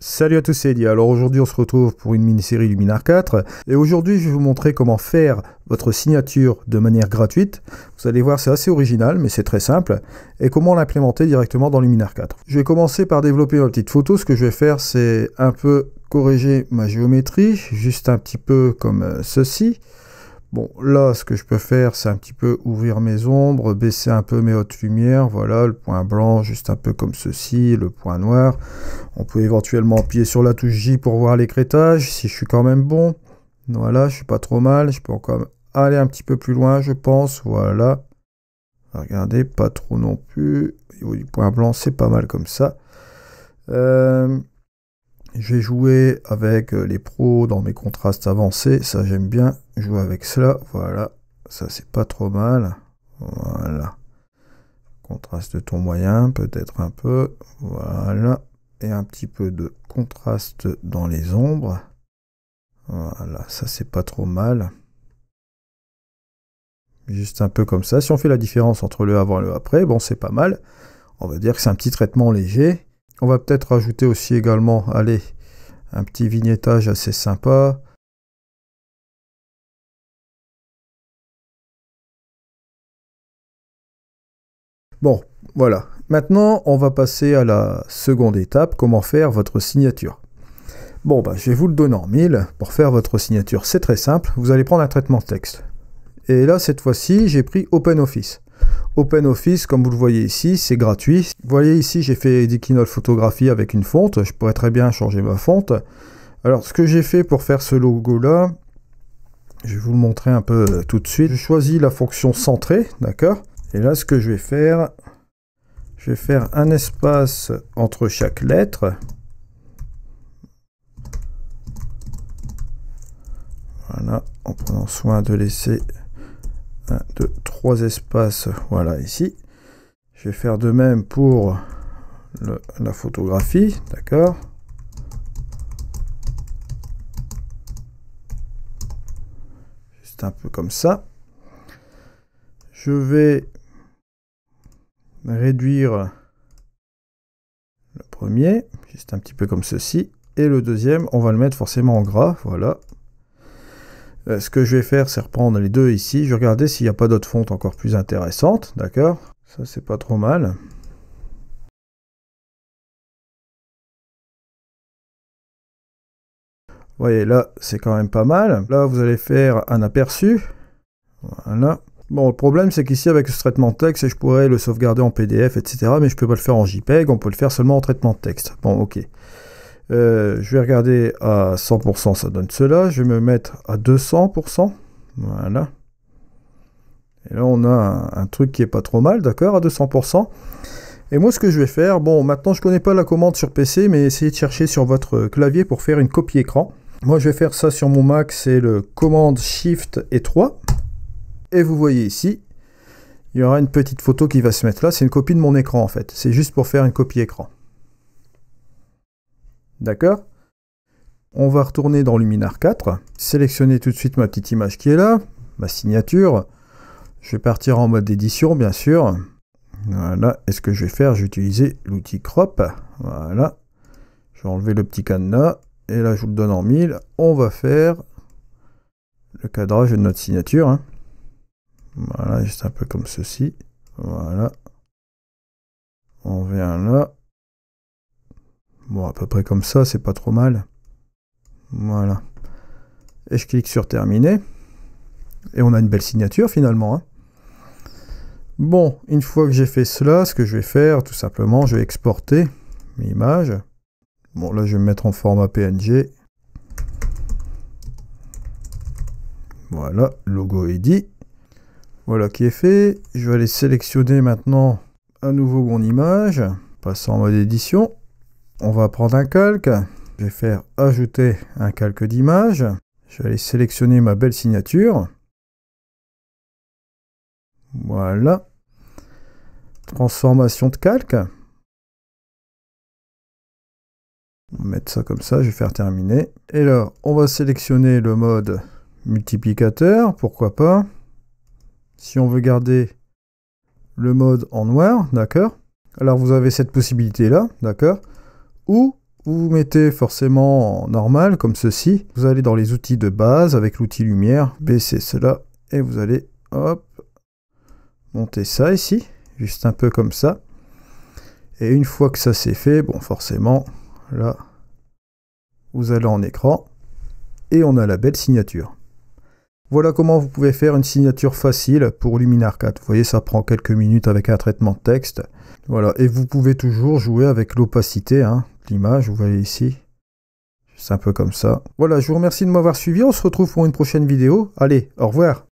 Salut à tous, c'est Eddie. Alors aujourd'hui on se retrouve pour une mini-série Luminar 4 et aujourd'hui je vais vous montrer comment faire votre signature de manière gratuite. Vous allez voir, c'est assez original mais c'est très simple, et comment l'implémenter directement dans Luminar 4. Je vais commencer par développer ma petite photo. Ce que je vais faire, c'est un peu corriger ma géométrie, juste un petit peu comme ceci. Bon, là, ce que je peux faire, c'est un petit peu ouvrir mes ombres, baisser un peu mes hautes lumières. Voilà, le point blanc, juste un peu comme ceci, le point noir. On peut éventuellement appuyer sur la touche J pour voir l'écrêtage, si je suis quand même bon. Voilà, je suis pas trop mal. Je peux encore aller un petit peu plus loin, je pense. Voilà. Regardez, pas trop non plus. Au niveau du point blanc, c'est pas mal comme ça. Je vais jouer avec les pros dans mes contrastes avancés. Ça, j'aime bien jouer avec cela. Voilà, ça, c'est pas trop mal. Voilà. Contraste de ton moyen, peut-être un peu. Voilà. Et un petit peu de contraste dans les ombres. Voilà, ça, c'est pas trop mal. Juste un peu comme ça. Si on fait la différence entre le avant et le après, bon, c'est pas mal. On va dire que c'est un petit traitement léger. On va peut-être rajouter aussi également, allez, un petit vignettage assez sympa. Bon, voilà. Maintenant, on va passer à la seconde étape, comment faire votre signature. Bon, bah, je vais vous le donner en mille. Pour faire votre signature, c'est très simple. Vous allez prendre un traitement de texte. Et là, cette fois-ci, j'ai pris OpenOffice. OpenOffice, comme vous le voyez ici, c'est gratuit. Vous voyez ici, j'ai fait des keynote photographie avec une fonte. Je pourrais très bien changer ma fonte. Alors, ce que j'ai fait pour faire ce logo-là, je vais vous le montrer un peu tout de suite. Je choisis la fonction centrée, d'accord? Et là, ce que je vais faire un espace entre chaque lettre. Voilà, en prenant soin de laisser 1, 2, 3 espaces, voilà, ici. Je vais faire de même pour la photographie, d'accord? Juste un peu comme ça. Je vais réduire le premier, juste un petit peu comme ceci. Et le deuxième, on va le mettre forcément en gras, voilà. Ce que je vais faire, c'est reprendre les deux ici. Je vais regarder s'il n'y a pas d'autres fontes encore plus intéressantes, d'accord? Ça, c'est pas trop mal. Vous voyez, là, c'est quand même pas mal. Là, vous allez faire un aperçu. Voilà. Bon, le problème, c'est qu'ici, avec ce traitement de texte, je pourrais le sauvegarder en PDF, etc. Mais je peux pas le faire en JPEG, on peut le faire seulement en traitement de texte. Bon, ok. Je vais regarder à 100%, ça donne cela. Je vais me mettre à 200%. Voilà. Et là, on a un truc qui est pas trop mal, d'accord, à 200%. Et moi, ce que je vais faire, bon, maintenant, je connais pas la commande sur PC, mais essayez de chercher sur votre clavier pour faire une copie écran. Moi, je vais faire ça sur mon Mac, c'est le commande Shift et 3. Et vous voyez ici, il y aura une petite photo qui va se mettre là. C'est une copie de mon écran, en fait. C'est juste pour faire une copie écran. D'accord? On va retourner dans Luminar 4. Sélectionner tout de suite ma petite image qui est là, ma signature. Je vais partir en mode édition, bien sûr. Voilà. Et ce que je vais faire, je vais utiliser l'outil Crop. Voilà. Je vais enlever le petit cadenas. Et là, je vous le donne en 1000. On va faire le cadrage de notre signature. Hein. Voilà, juste un peu comme ceci. Voilà. On vient là. Bon, à peu près comme ça, c'est pas trop mal. Voilà. Et je clique sur terminer. Et on a une belle signature finalement. Hein. Bon, une fois que j'ai fait cela, ce que je vais faire, tout simplement, je vais exporter l'image. Bon, là, je vais me mettre en format PNG. Voilà, logo est dit. Voilà qui est fait. Je vais aller sélectionner maintenant à nouveau mon image. Passer en mode édition. On va prendre un calque. Je vais faire ajouter un calque d'image. Je vais aller sélectionner ma belle signature. Voilà. Transformation de calque. On va mettre ça comme ça, je vais faire terminer. Et là, on va sélectionner le mode multiplicateur, pourquoi pas. Si on veut garder le mode en noir, d'accord. Alors vous avez cette possibilité là, d'accord. Ou Vous mettez forcément en normal, comme ceci. Vous allez dans les outils de base avec l'outil lumière, baissez cela, et vous allez, hop, monter ça ici, juste un peu comme ça. Et une fois que ça c'est fait, bon forcément, là, vous allez en écran, et on a la belle signature. Voilà comment vous pouvez faire une signature facile pour Luminar 4. Vous voyez, ça prend quelques minutes avec un traitement de texte. Voilà, et vous pouvez toujours jouer avec l'opacité de l'image, vous voyez ici. C'est un peu comme ça. Voilà, je vous remercie de m'avoir suivi, on se retrouve pour une prochaine vidéo. Allez, au revoir.